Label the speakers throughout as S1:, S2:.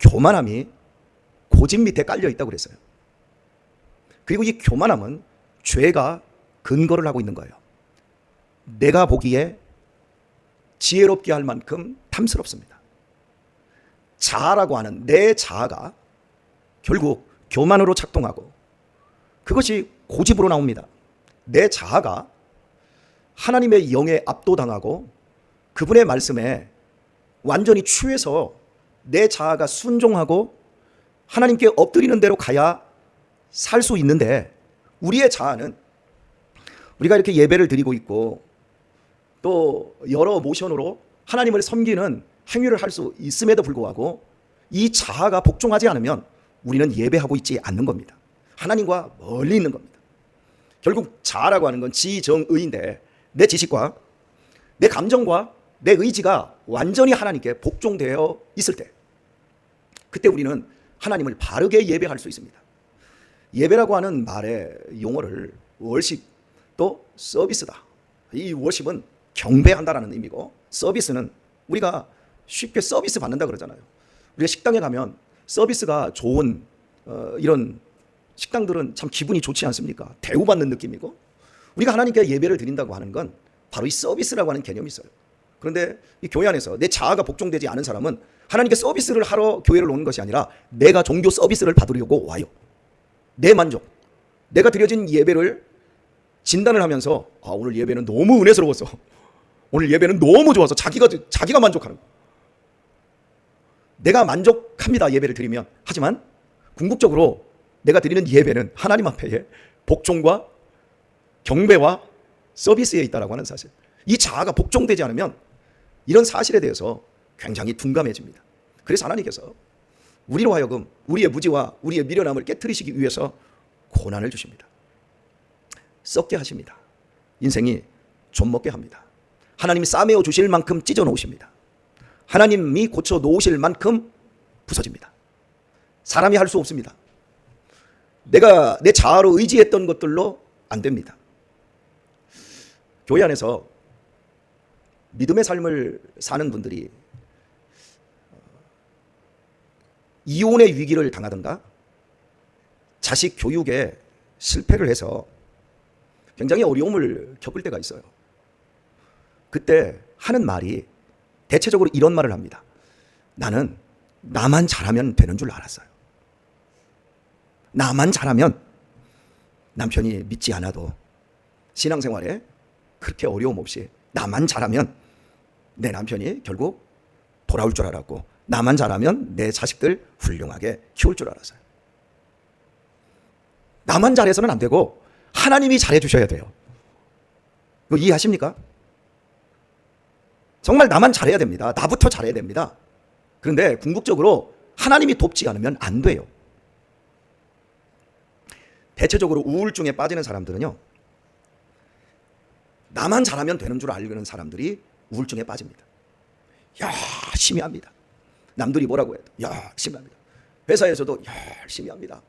S1: 교만함이 고집 밑에 깔려 있다고 그랬어요. 그리고 이 교만함은 죄가 근거를 하고 있는 거예요. 내가 보기에 지혜롭게 할 만큼 탐스럽습니다. 자아라고 하는 내 자아가 결국 교만으로 작동하고 그것이 고집으로 나옵니다. 내 자아가 하나님의 영에 압도당하고 그분의 말씀에 완전히 취해서 내 자아가 순종하고 하나님께 엎드리는 대로 가야 살 수 있는데, 우리의 자아는 우리가 이렇게 예배를 드리고 있고 또 여러 모션으로 하나님을 섬기는 행위를 할 수 있음에도 불구하고 이 자아가 복종하지 않으면 우리는 예배하고 있지 않는 겁니다. 하나님과 멀리 있는 겁니다. 결국 자아라고 하는 건 지정의인데, 내 지식과 내 감정과 내 의지가 완전히 하나님께 복종되어 있을 때, 그때 우리는 하나님을 바르게 예배할 수 있습니다. 예배라고 하는 말의 용어를 월십 또 서비스다. 이 월십은 경배한다라는 의미고, 서비스는 우리가 쉽게 서비스 받는다 그러잖아요. 우리가 식당에 가면 서비스가 좋은 이런 식당들은 참 기분이 좋지 않습니까? 대우받는 느낌이고, 우리가 하나님께 예배를 드린다고 하는 건 바로 이 서비스라고 하는 개념이 있어요. 그런데 이 교회 안에서 내 자아가 복종되지 않은 사람은 하나님께 서비스를 하러 교회를 오는 것이 아니라 내가 종교 서비스를 받으려고 와요. 내 만족, 내가 드려진 예배를 진단을 하면서 오늘 예배는 너무 은혜스러웠어, 오늘 예배는 너무 좋아서 자기가 만족하는 거예요. 내가 만족합니다, 예배를 드리면. 하지만 궁극적으로 내가 드리는 예배는 하나님 앞에 복종과 경배와 서비스에 있다라고 하는 사실, 이 자아가 복종되지 않으면 이런 사실에 대해서 굉장히 둔감해집니다. 그래서 하나님께서 우리로 하여금 우리의 무지와 우리의 미련함을 깨트리시기 위해서 고난을 주십니다. 썩게 하십니다. 인생이 좀먹게 합니다. 하나님이 싸매어 주실 만큼 찢어 놓으십니다. 하나님이 고쳐 놓으실 만큼 부서집니다. 사람이 할 수 없습니다. 내가 내 자아로 의지했던 것들로 안 됩니다. 교회 안에서 믿음의 삶을 사는 분들이 이혼의 위기를 당하든가 자식 교육에 실패를 해서 굉장히 어려움을 겪을 때가 있어요. 그때 하는 말이 대체적으로 이런 말을 합니다. 나는 나만 잘하면 되는 줄 알았어요. 나만 잘하면 남편이 믿지 않아도 신앙생활에 그렇게 어려움 없이 나만 잘하면 내 남편이 결국 돌아올 줄 알았고, 나만 잘하면 내 자식들 훌륭하게 키울 줄 알았어요. 나만 잘해서는 안 되고 하나님이 잘해 주셔야 돼요. 이거 이해하십니까? 정말 나만 잘해야 됩니다. 나부터 잘해야 됩니다. 그런데 궁극적으로 하나님이 돕지 않으면 안 돼요. 대체적으로 우울증에 빠지는 사람들은요, 나만 잘하면 되는 줄 알는 사람들이 우울증에 빠집니다. 열심히 합니다. 남들이 뭐라고 해도 열심히 합니다. 회사에서도 열심히 합니다.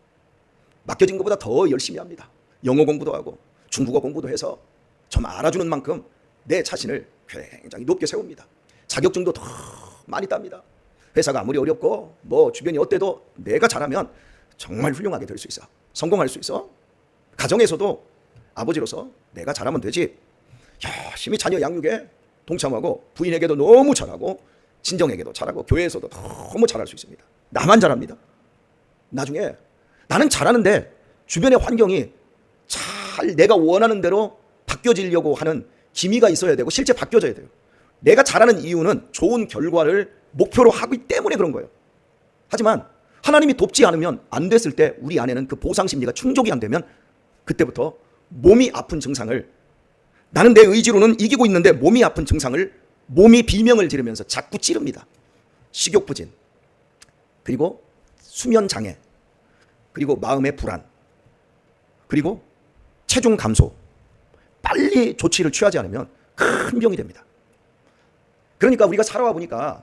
S1: 맡겨진 것보다 더 열심히 합니다. 영어 공부도 하고 중국어 공부도 해서 좀 알아주는 만큼 내 자신을 굉장히 높게 세웁니다. 자격증도 더 많이 땁니다. 회사가 아무리 어렵고 뭐 주변이 어때도 내가 잘하면 정말 훌륭하게 될 수 있어. 성공할 수 있어. 가정에서도 아버지로서 내가 잘하면 되지. 열심히 자녀 양육에 동참하고 부인에게도 너무 잘하고 친정에게도 잘하고 교회에서도 너무 잘할 수 있습니다. 나만 잘합니다. 나중에 나는 잘하는데 주변의 환경이 잘 내가 원하는 대로 바뀌어지려고 하는 기미가 있어야 되고 실제 바뀌어져야 돼요. 내가 잘하는 이유는 좋은 결과를 목표로 하기 때문에 그런 거예요. 하지만 하나님이 돕지 않으면 안 됐을 때 우리 안에는 그 보상 심리가 충족이 안 되면 그때부터 몸이 아픈 증상을, 나는 내 의지로는 이기고 있는데 몸이 아픈 증상을 몸이 비명을 지르면서 자꾸 찌릅니다. 식욕부진, 그리고 수면장애, 그리고 마음의 불안, 그리고 체중 감소, 빨리 조치를 취하지 않으면 큰 병이 됩니다. 그러니까 우리가 살아와 보니까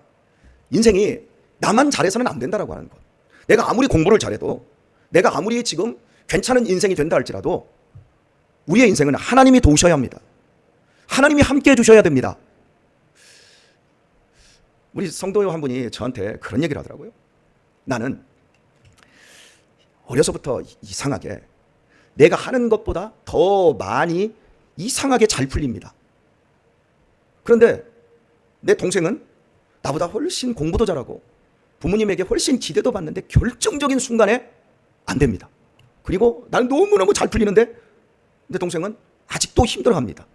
S1: 인생이 나만 잘해서는 안 된다라고 하는 것. 내가 아무리 공부를 잘해도, 내가 아무리 지금 괜찮은 인생이 된다 할지라도 우리의 인생은 하나님이 도우셔야 합니다. 하나님이 함께 해주셔야 됩니다. 우리 성도 한 분이 저한테 그런 얘기를 하더라고요. 나는 어려서부터 이상하게 내가 하는 것보다 더 많이 이상하게 잘 풀립니다. 그런데 내 동생은 나보다 훨씬 공부도 잘하고 부모님에게 훨씬 기대도 받는데 결정적인 순간에 안 됩니다. 그리고 나는 너무너무 잘 풀리는데 내 동생은 아직도 힘들어합니다.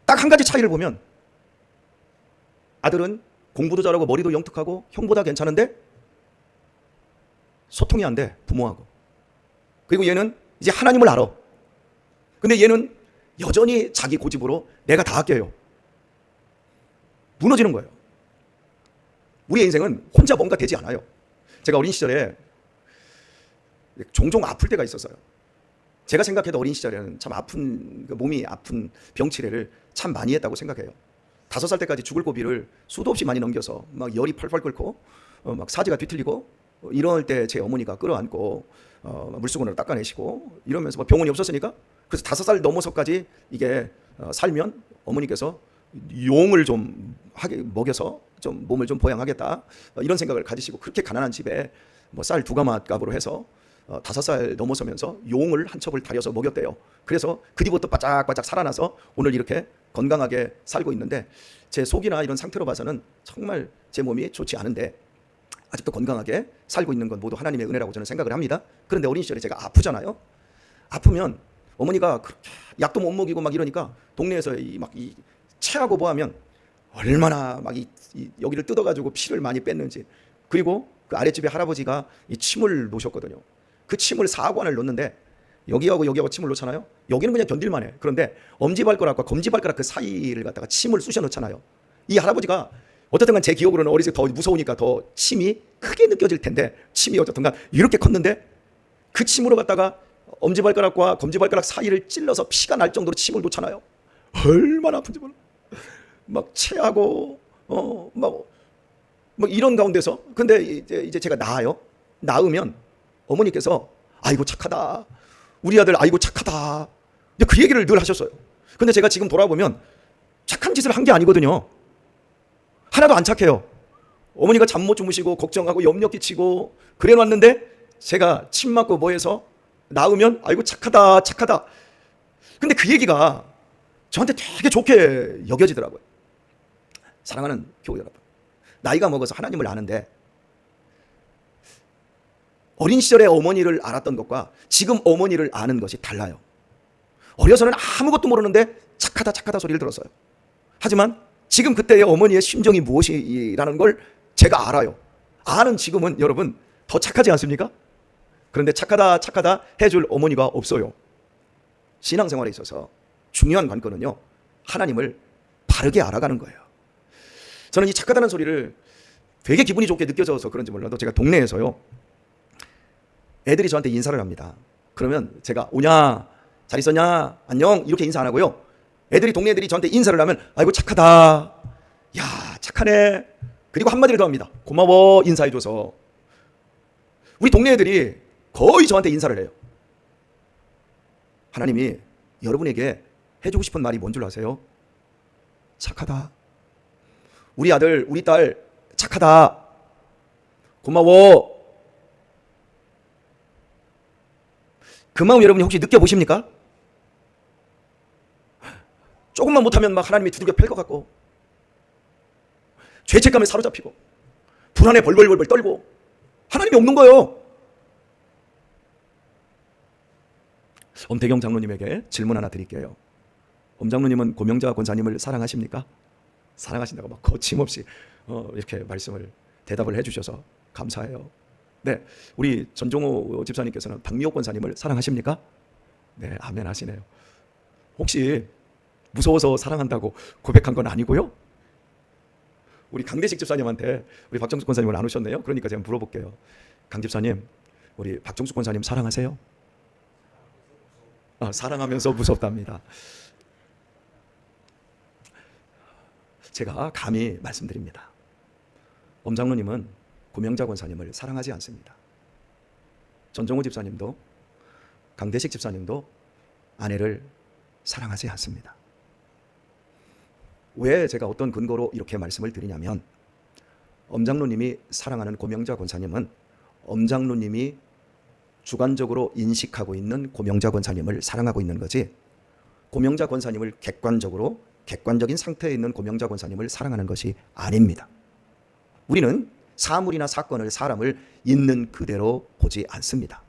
S1: 딱 한 가지 차이를 보면 아들은 공부도 잘하고 머리도 영특하고 형보다 괜찮은데 소통이 안 돼, 부모하고. 그리고 얘는 이제 하나님을 알아. 근데 얘는 여전히 자기 고집으로 내가 다 할게요. 무너지는 거예요. 우리의 인생은 혼자 뭔가 되지 않아요. 제가 어린 시절에 종종 아플 때가 있었어요. 제가 생각해도 어린 시절에는 참 아픈, 몸이 아픈 병치레를 참 많이 했다고 생각해요. 5살 때까지 죽을 고비를 수도 없이 많이 넘겨서 막 열이 펄펄 끓고 막 사지가 뒤틀리고 이럴 때 제 어머니가 끌어안고 물수건으로 닦아내시고 이러면서 뭐 병원이 없었으니까 그래서 5살 넘어서까지 이게 살면 어머니께서 용을 좀 먹여서 좀 몸을 좀 보양하겠다 이런 생각을 가지시고 그렇게 가난한 집에 뭐 쌀 2가마 값으로 해서 5살 넘어서면서 용을 한 첩을 다려서 먹였대요. 그래서 그 뒤부터 바짝바짝 살아나서 오늘 이렇게 건강하게 살고 있는데 제 속이나 이런 상태로 봐서는 정말 제 몸이 좋지 않은데 아직도 건강하게 살고 있는 건 모두 하나님의 은혜라고 저는 생각을 합니다. 그런데 어린 시절에 제가 아프잖아요. 아프면 어머니가 그렇게 약도 못 먹이고 막 이러니까 동네에서 이 체하고 뭐하면 얼마나 막 여기를 뜯어가지고 피를 많이 뺐는지. 그리고 그 아랫집에 할아버지가 이 침을 놓으셨거든요. 그 침을 4관을 놓는데 여기하고 침을 놓잖아요. 여기는 그냥 견딜만 해. 그런데 엄지발가락과 검지발가락 그 사이를 갖다가 침을 쑤셔 놓잖아요. 이 할아버지가 어쨌든 간 제 기억으로는 어릴 때 더 무서우니까 더 침이 크게 느껴질 텐데 침이 어쨌든 간 이렇게 컸는데 그 침으로 갖다가 엄지발가락과 검지발가락 사이를 찔러서 피가 날 정도로 침을 놓잖아요. 얼마나 아픈지 몰라. 막 체하고 뭐 이런 가운데서 근데 이제 제가 낳으면 어머니께서 아이고 착하다. 우리 아들 아이고 착하다. 그 얘기를 늘 하셨어요. 근데 제가 지금 돌아보면 착한 짓을 한 게 아니거든요. 하나도 안 착해요. 어머니가 잠 못 주무시고 걱정하고 염려 끼치고 그래 놨는데 제가 침 맞고 뭐 해서 낳으면 아이고 착하다 착하다. 근데 그 얘기가 저한테 되게 좋게 여겨지더라고요. 사랑하는 교우 여러분, 나이가 먹어서 하나님을 아는데 어린 시절에 어머니를 알았던 것과 지금 어머니를 아는 것이 달라요. 어려서는 아무것도 모르는데 착하다 착하다 소리를 들었어요. 하지만 지금 그때의 어머니의 심정이 무엇이라는 걸 제가 알아요. 아는 지금은 여러분 더 착하지 않습니까? 그런데 착하다 착하다 해줄 어머니가 없어요. 신앙생활에 있어서 중요한 관건은요, 하나님을 바르게 알아가는 거예요. 저는 이 착하다는 소리를 되게 기분이 좋게 느껴져서 그런지 몰라도 제가 동네에서요, 애들이 저한테 인사를 합니다. 그러면 제가 오냐, 잘 있었냐, 안녕 이렇게 인사 안 하고요, 동네 애들이 저한테 인사를 하면 아이고 착하다, 야 착하네, 그리고 한마디를 더 합니다. 고마워 인사해줘서. 우리 동네 애들이 거의 저한테 인사를 해요. 하나님이 여러분에게 해주고 싶은 말이 뭔 줄 아세요? 착하다. 우리 아들 우리 딸 착하다, 고마워. 그 마음 여러분이 혹시 느껴보십니까? 조금만 못하면 막 하나님이 두들겨 팰 것 같고, 죄책감에 사로잡히고, 불안에 벌벌벌 떨고, 하나님이 없는 거예요. 엄태경 장로님에게 질문 하나 드릴게요. 엄 장로님은 고명자 권사님을 사랑하십니까? 사랑하신다고 막 거침없이 이렇게 대답을 해주셔서 감사해요. 네, 우리 전종호 집사님께서는 박미옥 권사님을 사랑하십니까? 네, 아멘 하시네요. 혹시 무서워서 사랑한다고 고백한 건 아니고요? 우리 강대식 집사님한테 우리 박정숙 권사님을 안 오셨네요. 그러니까 제가 물어볼게요. 강 집사님, 우리 박정숙 권사님 사랑하세요? 사랑하면서 무섭답니다. 제가 감히 말씀드립니다. 엄 장로님은 고명자 권사님을 사랑하지 않습니다. 전종호 집사님도 강대식 집사님도 아내를 사랑하지 않습니다. 왜 제가 어떤 근거로 이렇게 말씀을 드리냐면, 엄장로님이 사랑하는 고명자 권사님은 엄장로님이 주관적으로 인식하고 있는 고명자 권사님을 사랑하고 있는 거지, 고명자 권사님을 객관적인 상태에 있는 고명자 권사님을 사랑하는 것이 아닙니다. 우리는 사물이나 사건을, 사람을 있는 그대로 보지 않습니다.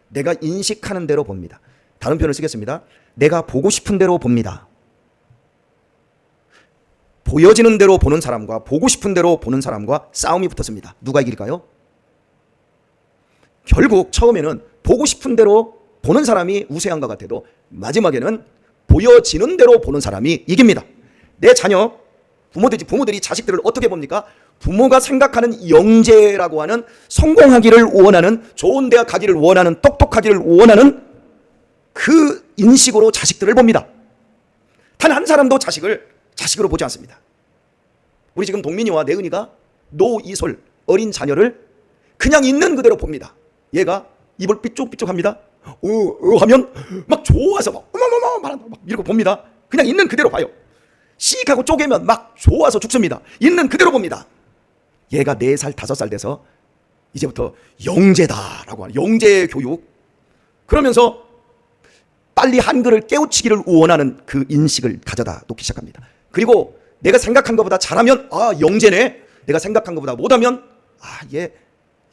S1: 내가 인식하는 대로 봅니다. 다른 표현을 쓰겠습니다. 내가 보고 싶은 대로 봅니다. 보여지는 대로 보는 사람과 보고 싶은 대로 보는 사람과 싸움이 붙었습니다. 누가 이길까요? 결국 처음에는 보고 싶은 대로 보는 사람이 우세한 것 같아도 마지막에는 보여지는 대로 보는 사람이 이깁니다. 내 자녀, 부모들이 자식들을 어떻게 봅니까? 부모가 생각하는 영재라고 하는, 성공하기를 원하는, 좋은 대학 가기를 원하는, 똑똑하기를 원하는 그 인식으로 자식들을 봅니다. 단 한 사람도 자식으로 보지 않습니다. 우리 지금 동민이와 내은이가 노이솔 어린 자녀를 그냥 있는 그대로 봅니다. 얘가 입을 삐쭉삐쭉합니다. 하면 막 좋아서 막 이렇게 봅니다. 그냥 있는 그대로 봐요. 씩하고 쪼개면 막 좋아서 죽습니다. 있는 그대로 봅니다. 얘가 4살 5살 돼서 이제부터 영재다라고 하는 영재 교육, 그러면서 빨리 한글을 깨우치기를 원하는 그 인식을 가져다 놓기 시작합니다. 그리고 내가 생각한 것보다 잘하면 영재네, 내가 생각한 것보다 못하면 얘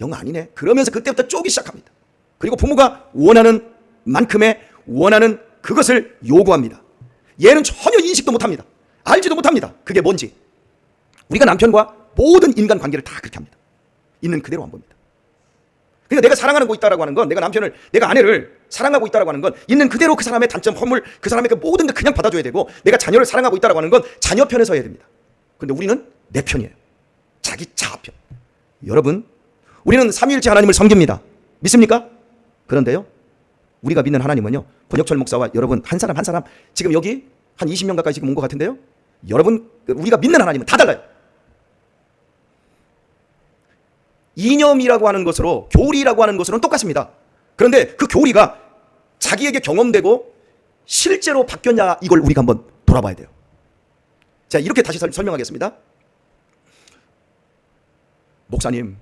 S1: 영 아니네, 그러면서 그때부터 쪼기 시작합니다. 그리고 부모가 원하는 만큼의 원하는 그것을 요구합니다. 얘는 전혀 인식도 못합니다. 알지도 못합니다. 그게 뭔지. 우리가 남편과 모든 인간 관계를 다 그렇게 합니다. 있는 그대로 안 봅니다. 그러니까 내가 사랑하고 있다라고 하는 건, 내가 아내를 사랑하고 있다라고 하는 건 있는 그대로 그 사람의 단점, 허물, 그 사람의 그 모든 걸 그냥 받아줘야 되고, 내가 자녀를 사랑하고 있다라고 하는 건 자녀 편에서 해야 됩니다. 그런데 우리는 내 편이에요. 자기 자아편. 여러분, 우리는 삼위일체 하나님을 섬깁니다. 믿습니까? 그런데요, 우리가 믿는 하나님은요, 권혁철 목사와 여러분 한 사람 지금 여기 한 20명 가까이 지금 온 것 같은데요, 여러분, 우리가 믿는 하나님은 다 달라요. 이념이라고 하는 것으로, 교리라고 하는 것으로는 똑같습니다. 그런데 그 교리가 자기에게 경험되고 실제로 바뀌었냐, 이걸 우리가 한번 돌아봐야 돼요. 자, 이렇게 다시 설명하겠습니다. 목사님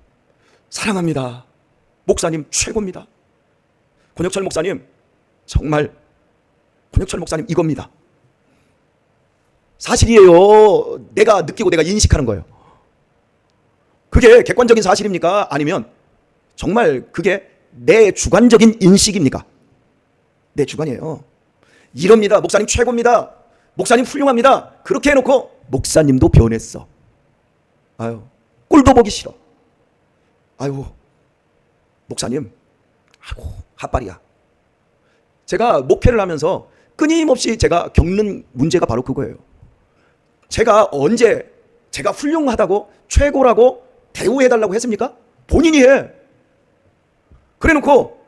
S1: 사랑합니다. 목사님 최고입니다. 권혁철 목사님 정말, 권혁철 목사님 이겁니다. 사실이에요. 내가 느끼고 내가 인식하는 거예요. 그게 객관적인 사실입니까? 아니면 정말 그게 내 주관적인 인식입니까? 내 주관이에요. 이럽니다. 목사님 최고입니다. 목사님 훌륭합니다. 그렇게 해놓고 목사님도 변했어. 아유, 꼴도 보기 싫어. 아유, 목사님, 아이고, 핫발이야. 제가 목회를 하면서 끊임없이 제가 겪는 문제가 바로 그거예요. 제가 언제 제가 훌륭하다고, 최고라고 대우해달라고 했습니까? 본인이 해. 그래 놓고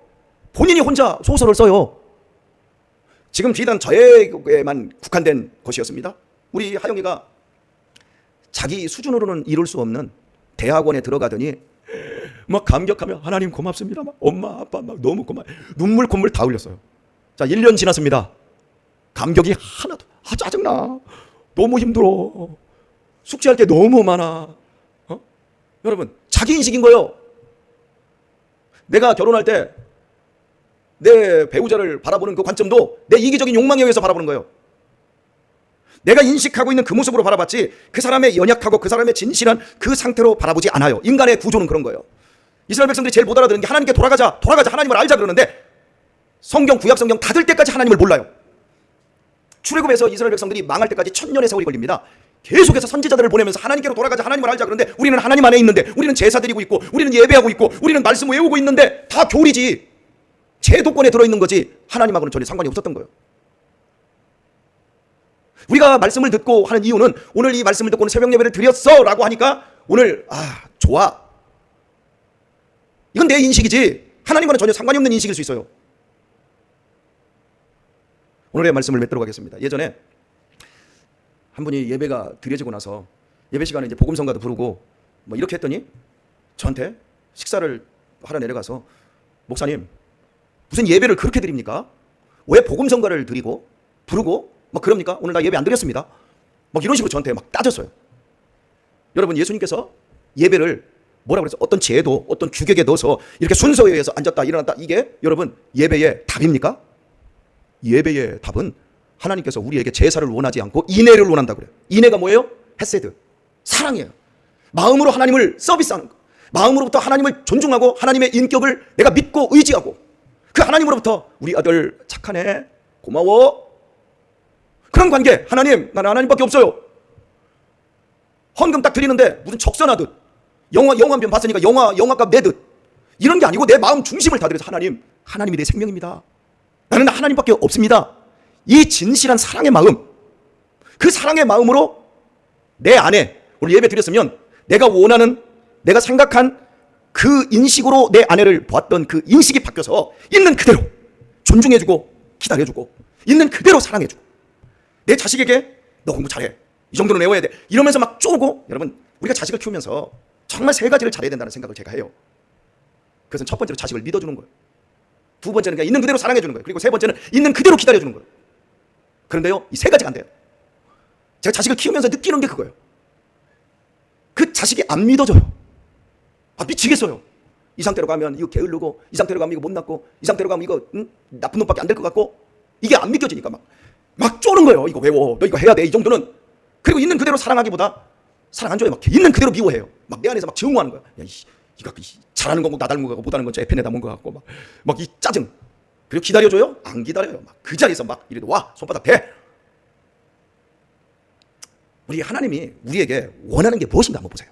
S1: 본인이 혼자 소설을 써요. 지금 비단 저에게만 국한된 것이었습니다. 우리 하영이가 자기 수준으로는 이룰 수 없는 대학원에 들어가더니 막 감격하며 하나님 고맙습니다. 막 엄마 아빠 막 너무 고마워. 눈물 콧물 다 흘렸어요. 자, 1년 지났습니다. 감격이 하나도, 짜증나. 너무 힘들어. 숙제할 게 너무 많아. 여러분, 자기 인식인 거예요. 내가 결혼할 때 내 배우자를 바라보는 그 관점도 내 이기적인 욕망에 의해서 바라보는 거예요. 내가 인식하고 있는 그 모습으로 바라봤지, 그 사람의 연약하고 그 사람의 진실한 그 상태로 바라보지 않아요. 인간의 구조는 그런 거예요. 이스라엘 백성들이 제일 못 알아듣는 게 하나님께 돌아가자 하나님을 알자 그러는데, 성경, 구약 성경 닫을 때까지 하나님을 몰라요. 출애굽에서 이스라엘 백성들이 망할 때까지 1000년의 세월이 걸립니다. 계속해서 선지자들을 보내면서 하나님께로 돌아가자, 하나님을 알자 그러는데, 우리는 하나님 안에 있는데, 우리는 제사 드리고 있고, 우리는 예배하고 있고, 우리는 말씀 외우고 있는데 다 교리지, 제도권에 들어있는 거지 하나님하고는 전혀 상관이 없었던 거예요. 우리가 말씀을 듣고 하는 이유는, 오늘 이 말씀을 듣고는 새벽 예배를 드렸어 라고 하니까 오늘 좋아, 이건 내 인식이지 하나님과는 전혀 상관이 없는 인식일 수 있어요. 오늘의 말씀을 맺도록 하겠습니다. 예전에 한 분이 예배가 드려지고 나서 예배 시간에 이제 복음성가도 부르고 뭐 이렇게 했더니 저한테 식사를 하러 내려가서, 목사님 무슨 예배를 그렇게 드립니까? 왜 복음성가를 드리고 부르고 막 그럽니까? 오늘 나 예배 안 드렸습니다. 막 이런 식으로 저한테 막 따졌어요. 여러분, 예수님께서 예배를 뭐라 그래서 어떤 제도, 어떤 규격에 넣어서 이렇게 순서에 의해서 앉았다 일어났다, 이게 여러분 예배의 답입니까? 예배의 답은 하나님께서 우리에게 제사를 원하지 않고 인애를 원한다고 그래요. 인애가 뭐예요? 헤세드, 사랑이에요. 마음으로 하나님을 서비스하는 거, 마음으로부터 하나님을 존중하고 하나님의 인격을 내가 믿고 의지하고, 그 하나님으로부터 우리 아들 착하네, 고마워, 그런 관계. 하나님, 나는 하나님밖에 없어요. 헌금 딱 드리는데 무슨 적선하듯, 영화 한 편 봤으니까 영화값 내듯, 이런 게 아니고 내 마음 중심을 다 드려서 하나님이 내 생명입니다, 나는 하나님밖에 없습니다, 이 진실한 사랑의 마음, 그 사랑의 마음으로 내 안에 오늘 예배 드렸으면 내가 원하는, 내가 생각한 그 인식으로 내 아내를 보았던 그 인식이 바뀌어서 있는 그대로 존중해주고 기다려주고 있는 그대로 사랑해주고, 내 자식에게 너 공부 잘해, 이 정도는 외워야 돼, 이러면서 막 쪼고. 여러분, 우리가 자식을 키우면서 정말 세 가지를 잘해야 된다는 생각을 제가 해요. 그것은 첫 번째로 자식을 믿어주는 거예요. 두 번째는 그냥 있는 그대로 사랑해주는 거예요. 그리고 세 번째는 있는 그대로 기다려주는 거예요. 그런데요, 이 세 가지가 안 돼요. 제가 자식을 키우면서 느끼는 게 그거예요. 그 자식이 안 믿어져요. 미치겠어요. 이 상태로 가면 이거 게으르고, 이 상태로 가면 이거 못났고, 이 상태로 가면 이거 나쁜 놈밖에 안 될 것 같고, 이게 안 믿겨지니까 막 쪼는 거예요. 이거 외워, 너 이거 해야 돼, 이 정도는. 그리고 있는 그대로 사랑하기보다 사랑 안 줘요. 막 있는 그대로 미워해요. 막 내 안에서 막 증오하는 거야. 야, 이거 잘하는 거고 나 닮은 거고 못하는 건 저 에펜에 담은 거 같고, 막 이 짜증. 그리고 기다려줘요? 안 기다려요. 막 그 자리에서 막 이래도 와, 손바닥 대. 우리 하나님이 우리에게 원하는 게 무엇인가 한번 보세요.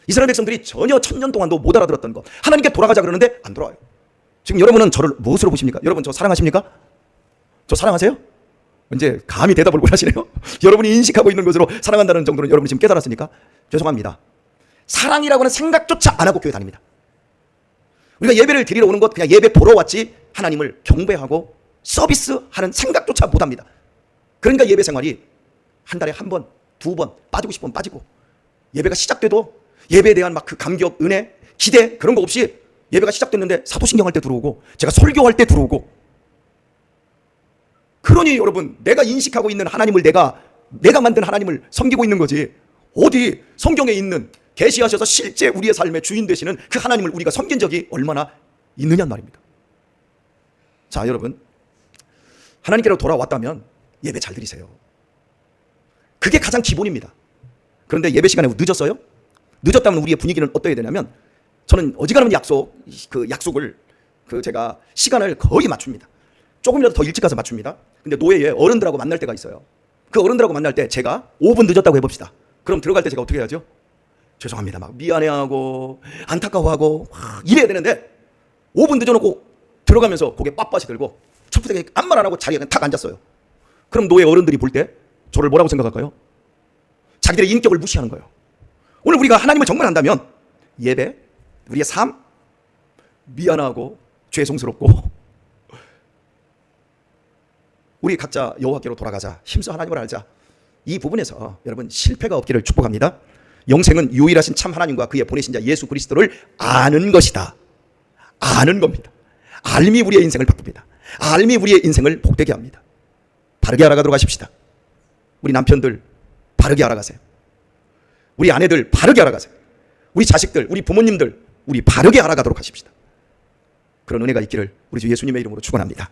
S1: 이스라엘 백성들이 전혀 1000년 동안도 못 알아들었던 것, 하나님께 돌아가자 그러는데 안 돌아와요. 지금 여러분은 저를 무엇으로 보십니까? 여러분 저 사랑하십니까? 저 사랑하세요? 이제 감히 대답을 못 하시네요. 여러분이 인식하고 있는 것으로 사랑한다는 정도는 여러분이 지금 깨달았으니까 죄송합니다. 사랑이라고는 생각조차 안 하고 교회 다닙니다. 우리가 예배를 드리러 오는 것, 그냥 예배 보러 왔지 하나님을 경배하고 서비스하는 생각조차 못합니다. 그러니까 예배 생활이 한 달에 한 번, 두 번 빠지고 싶으면 빠지고, 예배가 시작돼도 예배에 대한 막 그 감격, 은혜, 기대, 그런 거 없이 예배가 시작됐는데 사도신경할 때 들어오고, 제가 설교할 때 들어오고. 그러니 여러분, 내가 인식하고 있는 하나님을 내가 만든 하나님을 섬기고 있는 거지, 어디 성경에 있는 계시하셔서 실제 우리의 삶의 주인 되시는 그 하나님을 우리가 섬긴 적이 얼마나 있느냐는 말입니다. 자, 여러분, 하나님께로 돌아왔다면 예배 잘 드리세요. 그게 가장 기본입니다. 그런데 예배 시간에 늦었어요? 늦었다면 우리의 분위기는 어떠해야 되냐면, 저는 어지간하면 약속을 제가 시간을 거의 맞춥니다. 조금이라도 더 일찍 가서 맞춥니다. 근데 노예에 어른들하고 만날 때가 있어요. 그 어른들하고 만날 때 제가 5분 늦었다고 해봅시다. 그럼 들어갈 때 제가 어떻게 해야죠? 죄송합니다, 막 미안해하고 안타까워하고 이래야 되는데, 5분 늦어놓고 들어가면서 고개 빳빳이 들고 촛불에 아무 말 안 하고 자리에 그냥 탁 앉았어요. 그럼 노예 어른들이 볼 때 저를 뭐라고 생각할까요? 자기들의 인격을 무시하는 거예요. 오늘 우리가 하나님을 정말 한다면 예배, 우리의 삶, 미안하고 죄송스럽고, 우리 각자 여호와께로 돌아가자, 힘써 하나님을 알자, 이 부분에서 여러분 실패가 없기를 축복합니다. 영생은 유일하신 참 하나님과 그의 보내신 자 예수 그리스도를 아는 것이다. 아는 겁니다. 알미 우리의 인생을 바꿉니다. 알미 우리의 인생을 복되게 합니다. 바르게 알아가도록 하십시다. 우리 남편들 바르게 알아가세요. 우리 아내들 바르게 알아가세요. 우리 자식들, 우리 부모님들, 우리 바르게 알아가도록 하십시다. 그런 은혜가 있기를 우리 주 예수님의 이름으로 축원합니다.